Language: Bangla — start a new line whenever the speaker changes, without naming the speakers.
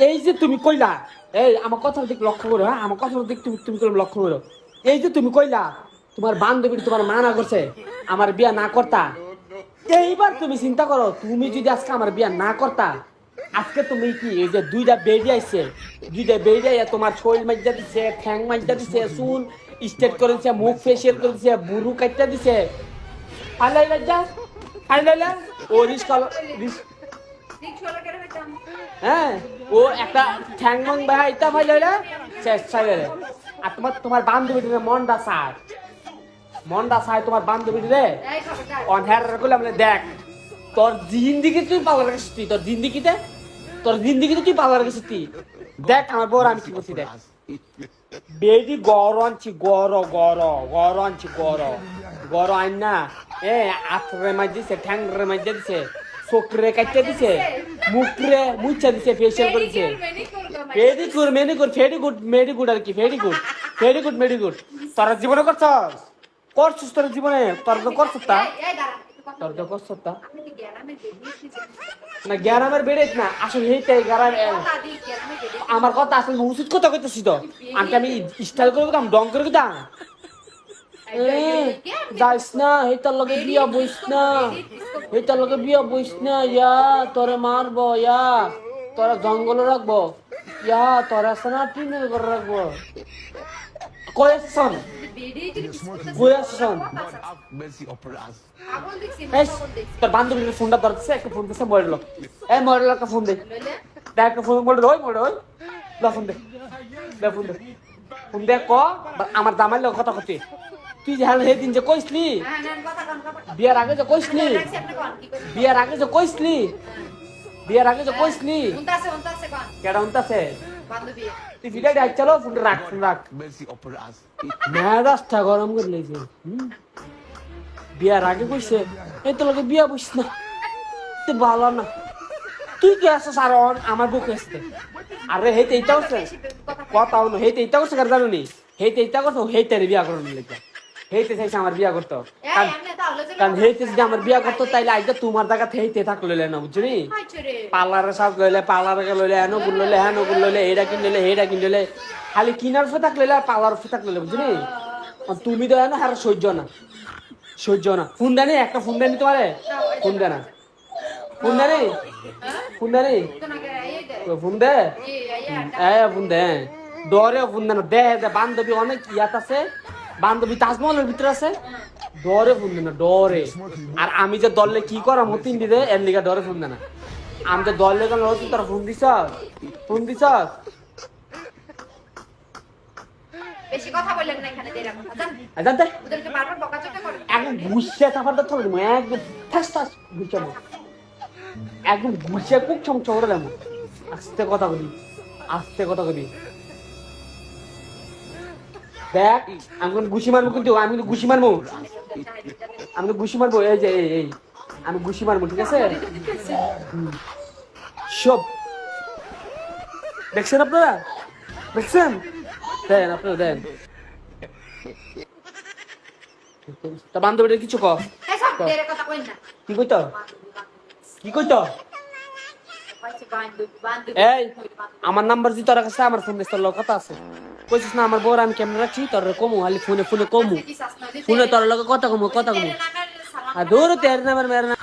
এই যে তুমি কইলা, এই আমার কথা দিক লক্ষ্য করো, হ্যাঁ আমার কথা দিক তুমি তুমি করে লক্ষ্য করো। এই যে তুমি কইলা তোমার বান্ধবী তোমার মানা করছে আমার বিয়া না করতা, এইবার তুমি চিন্তা করো তুমি যদি আজকে আমার বিয়া না করতা, আজকে তুমি কি এই যে দুইটা বেডি আইছে, দুইটা বেডি আইয়া তোমার শরীর মাজা দিছে, ঠ্যাং মাজা দিছে, চুল স্ট্রেট করে দিছে, মুখ ফেসিয়াল করে দিছে, বুড়ু কাটটা দিছে, ফাইলাইলা যা ফাইলাইলা ও রিস্কাল হ্যাঁ ও একটা ঠ্যাং মং ভাইটা ফাইলাইলা শেষ ফাইলাইলা। আর তোমার তোমার বান্ধবীটির মনটা চায় তোমার বান্ধবী রে অনহের করলে আমরা দেখ তোর জিন্দিগি তুই পাওয়ার গেছিস, তুই তোর জিন্দিগিতে তুই পাওয়ার গেছিস তুই। দেখ আমার বউর আমি কি করছি দেখ, বেডি গরঞ্চি গরঞ্চি গর আইন না এ আত্রে মাঝ দিছে, ঠ্যাংরে মাঝ দিছে, চোখরে কাটতে দিছে, মুখরে মুচ্ছা দিছে, ফেসিয়াল করে দিছে। মেডিকুড আর কি মেডিকুড তোরা জীবনে করছিস তোর জীবনে, তোর তো করছিস তা না গ্যারামের বেড়ে না আসলে এইটাই গ্যারাম। আমার কথা আসলে উচিত কথা কইতেছি তো, আমি স্টাইল করে দিতাম, ডং করে দিতাম। যাইস না হেটার লগে বিয়া বইস না, হেটার লগে বিয়া বইস না, ইয়া তোরে মারবো, ইয়া তোরা জঙ্গলে রাখবো, ইয়া তোরা সানা টিনের ঘরে রাখবো। কয়েকশন তোর বান্ধবীর ফোনটা ধরছে, একটা ফোন দিচ্ছে মরেল, এই মরেল একটা ফোন দে, দেখ একটা ফোন মরে ওই ফোন দে ফোন দে ক আমার দামার লোক কথা কতে। তুই যে সেই দিন যে কইসলি বিয়ার আগে যে কইসলি কেডা উনতাছে তুই ভিডিও ডাক চলো, ফোন রাখ মেজাজটা গরম করে লেগেছে। বিয়ার আগে কইছে এই তো লোকে বিয়া বইস না, তুই ভালো না, তুই কি আসছ আর আমার বুক আসতে। আরে হেইতে এইটা করছে কথা হলো, হেইতে এইটা করছে কার জানো নি, হেইতে এইটা করছে, হেইতে বিয়া করার লেগে হেইতে চাইছে আমার বিয়া করতো, কারণ হেইতে যদি আমার বিয়া করতো তাইলে আজকে তোমার জায়গা হেইতে থাকলো না, বুঝলি পার্লারে সব লইলে, পার্লারে লইলে, হেন গুল লইলে, এইটা কিন লইলে, সেইটা কিন লইলে, খালি কিনার ফে থাকলে আর পার্লার ফে থাকলে, বুঝলি তুমি তো না আর সহ্য না ফোন দেনি, একটা ফোন দেনি তোমারে, ফোন দে না, ফোন দে ফোন দে ডরে ফোন দে না, দে বান্ধবী অনেক ইয়াত আছে, বান্ধবী তাজমহলের ভিতরে আছে, ডরে ফোন দে না, ডরে। আর আমি যে দললে কি করাম হতিন দিদে এর লিগা ডরে ফোন দে না, আমি যে দললে কেন হতিন তোরা ফোন দিছ
বেশি কথা বললেন না এখানে দেরা কথা জান
জানতে
ওদেরকে বারবার বকাঝকা করেন,
একদম গুছিয়ে সাফারটা চলে দেবো, একদম ঠাস গুছাবো, একদম গুছিয়ে খুব চমচম করে দেবো। আস্তে কথা বলি দেখ আমি ঘুষি মারবো, কিন্তু আমি কিন্তু ঘুষি মারবো, এই যে এই আমি ঘুষি মারবো, ঠিক আছে সব দেখছেন আপনারা, দেন তা বান্ধবীটা কিছু ক
এসব দেরা কথা কইন না,
কি কইতো এই আমার নাম্বার দি তোর কাছে, আমার ফোন দিস, তোর লোক কথা আছে কইছিস না আমার বউর আমি কেমন রাখছি, তোর কমু খালি ফোনে কমু, ফোনে তোর লোক কথা কমু আর দূর তের নাম্বার মেরে না।